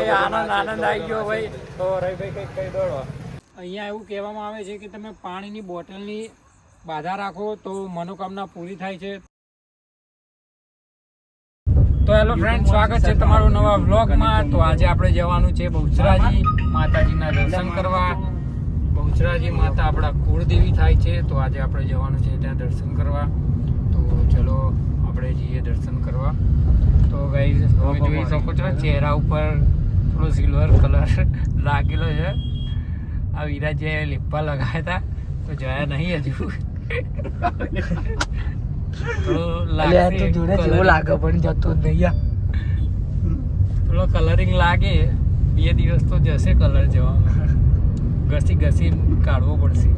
ભાઈ આનંદ આવી ગયો ભાઈ. તો રવિભાઈ કંઈક કહી દોડો. અહીંયા એવું કહેવામાં આવે છે કે તમે પાણીની બોટલની બાધા રાખો તો મનોકામના પૂરી થાય છે. તો હેલો ફ્રેન્ડ, સ્વાગત છે તમારું નવા વ્લોગમાં. તો આજે આપણે જવાનું છે બહુચરાજી માતાજીના દર્શન કરવા. બહુચરાજી માતા આપણા કુળદેવી થાય છે, તો આજે આપણે જવાનું છે ત્યાં દર્શન કરવા. તો ચલો આપણે જઈએ દર્શન કરવા. તો ગાઈઝ તમે જોઈ શકો છો ચહેરા ઉપર થોડો સિલ્વર કલર લાગેલો છે. આ વિરાજે લીપા લગાવ્યા હતા તો જોયા નહીં હજુ. થોડો કલરિંગ લાગે, 2 દિવસ તો જશે કલર જવામાં. ઘસી કાઢવો પડશે.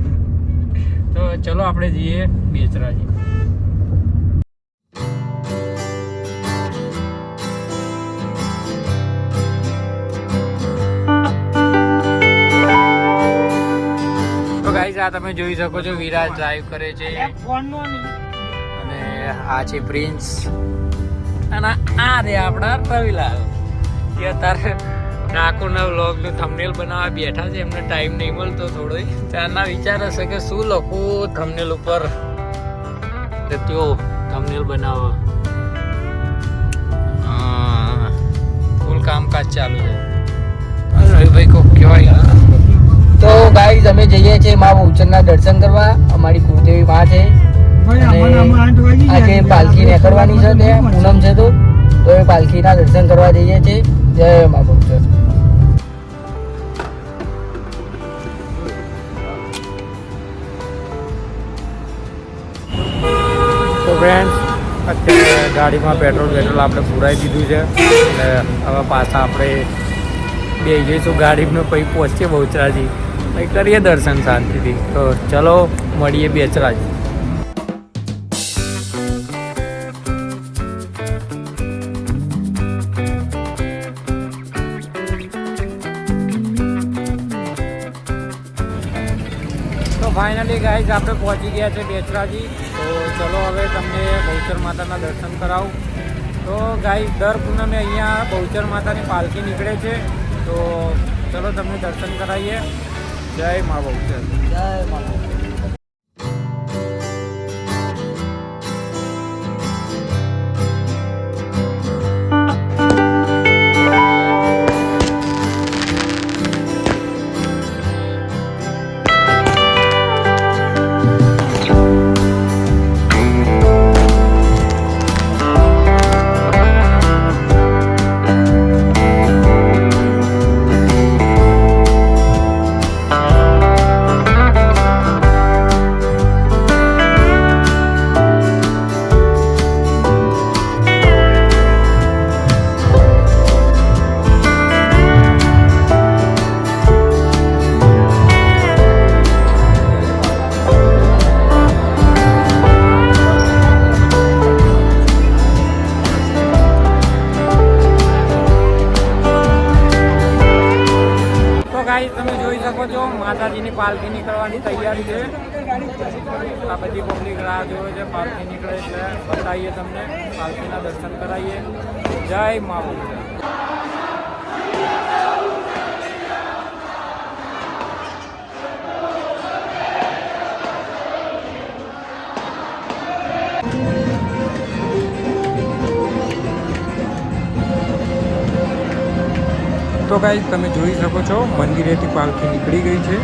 તો ચલો આપણે જઈએ બેચરાજી. તો ગાઈસ આ તમે જોઈ શકો છો વિરાજ ડ્રાઈવ કરે છે અને આ છે પ્રિન્સ અને આ રે આપણા રવિલાલ. કે અત્યારે નાકોના વ્લોગનું થંબનેલ બનાવવા બેઠા છે. એમને ટાઈમ નહીં મળતો થોડો. ત્યારના વિચાર હશે કે શું લખું થંબનેલ ઉપર, તો તેઓ થંબનેલ બનાવવા ફૂલ કામકાજ ચાલુ છે. રવિભાઈ કોક કહેવાય. તો ગાઈઝ અમે જઈએ છીએ મા બહુચરના દર્શન કરવા. અમારી કુળદેવી માં છે. આજે પાલખી નીકળવાની છે, તે પૂનમ છે તો એ પાલખીના દર્શન કરવા જઈએ છીએ. જય મા બહુચર. તો ફ્રેન્ડ્સ, અત્યારે ગાડીમાં પેટ્રોલ આપણે પુરાઈ દીધું છે એટલે હવે પાછા આપણે બે જઈશું ગાડીમાં. પછી પહોંચીએ બહુચરાજી, પછી કરીએ દર્શન શાંતિથી. તો ચલો મળીએ બેચરાજી. તો ફાઇનલી ગાઈઝ આપણે પહોંચી ગયા છે બેચરાજી. તો ચલો હવે તમને બહુચર માતાના દર્શન કરાવું. તો ગાઈઝ દર પૂનમે અહીંયા બહુચર માતાની પાલખી નીકળે છે. તો ચલો તમને દર્શન કરાવીએ. જય મા બહુચર. જય મા બહુચર. તમે જોઈ શકો છો માતાજીની પાલખી નીકળવાની તૈયારી છે. આ બધી પબ્લિક રાહ જોવે છે પાલખી નીકળે એટલે બતાવીએ તમને, પાલખીના દર્શન કરાવીએ. જય મા બહુચર. તો ગાઈઝ તમે જોઈ શકો છો મંદિરેથી પાલખી નીકળી ગઈ છે.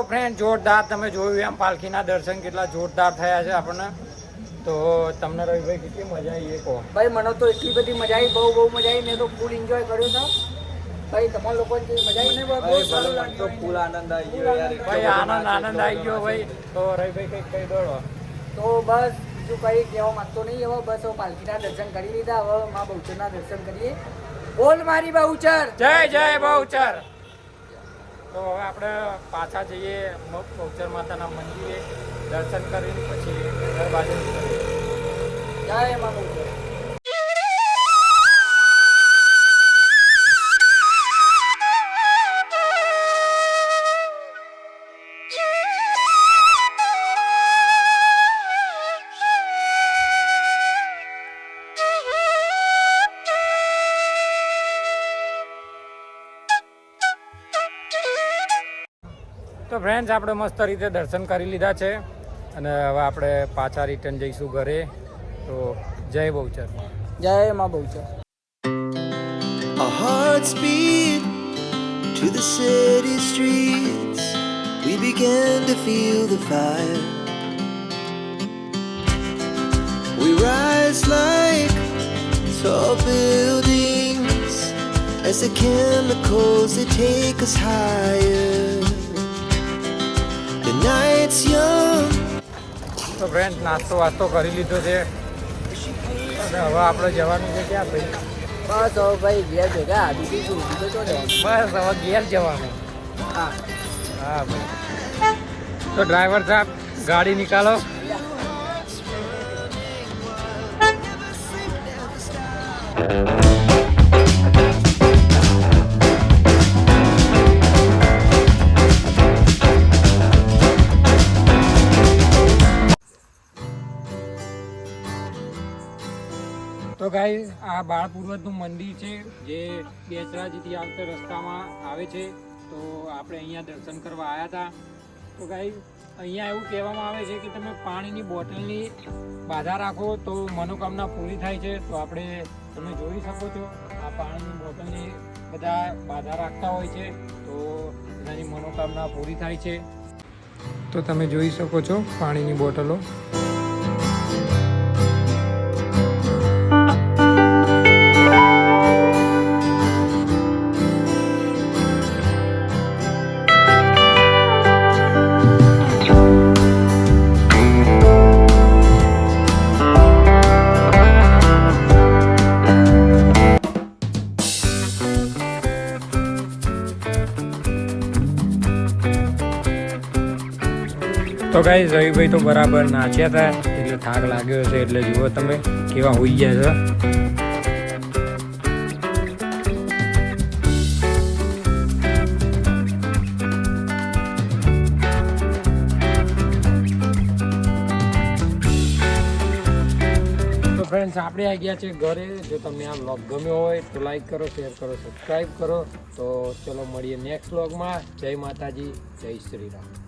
ફ્રેન્ડ જોરદાર તમે જોયું એમ પાલખીના દર્શન કેટલા જોરદાર થયા છે આપણને. તો તમને રવિભાઈ કેટલી મજા આવી એ કહો. ભાઈ મને તો એટલી બધી મજા આવી, બહુ મજા આવી. મેં તો ફૂલ એન્જોય કર્યો છે ભાઈ. તમારા લોકોને જે મજા આવી ને બહુ સારું લાગ્યું. ફૂલ આનંદ આવી ગયો યાર. ભાઈ આનંદ આવી ગયો ભાઈ. તો રવિભાઈ કંઈક કહી દોડો. તો બસ બીજું કંઈ કહેવા માંગતો નહીં. હવે બસ હવે પાલખીના દર્શન કરી લીધા. હવે મા બહુચરના દર્શન કરીએ. બોલ મારી બહુચર જય બહુચર. તો હવે આપણે પાછા જઈએ બહુચર માતાના મંદિરે દર્શન કરીને પછી ઘર બાજુ નીકળીએ. જય મા બહુચર. તો ફ્રેન્ડ્સ આપણે મસ્ત રીતે દર્શન કરી લીધા છે અને હવે આપણે પાછા રિટર્ન જઈશું ઘરે. તો જય બહુચર. જય મા Bahuchar. Our hearts beat to the city streets. We began to feel the fire. We rise like tall buildings as the chemicals they take us higher. The night's young. તો ફ્રેન્ડ નાસ્તો વાસ્તો કરી લીધો છે અને હવે આપણે જવાનું છે ક્યાં ભાઈ? બસ હવે ભાઈ ઘેર ભેગા બીજું શું, બીજું તો જવાનું. બસ હવે ઘેર જવાનું. હા હા ભાઈ. તો ડ્રાઈવર સાહેબ ગાડી નિકાલો. તો ગાઈસ આ બાળ પૂર્વજનું મંદિર છે જે બેચરાજીથી આવતા રસ્તામાં આવે છે. તો આપણે અહીંયા દર્શન કરવા આવ્યા હતા. તો ગાઈસ અહીંયા એવું કહેવામાં આવે છે કે તમે પાણીની બોટલની બાધા રાખો તો મનોકામના પૂરી થાય છે. તો આપણે તમે જોઈ શકો છો આ પાણીની બોટલની બધા બાધા રાખતા હોય છે તો એનાની મનોકામના પૂરી થાય છે. તો તમે જોઈ શકો છો પાણીની બોટલો. તો ગાઈસ રવિભાઈ તો બરાબર નાચ્યા હતા એટલે થાક લાગ્યો છે એટલે જુઓ તમે કેવા હોઈ ગયા છે. તો ફ્રેન્ડ્સ આપણે આવી ગયા છે ઘરે. જો તમને આ વ્લોગ ગમ્યો હોય તો લાઈક કરો, શેર કરો, સબસ્ક્રાઈબ કરો. તો ચલો મળીએ નેક્સ્ટ વ્લોગમાં. જય માતાજી, જય શ્રી રામ.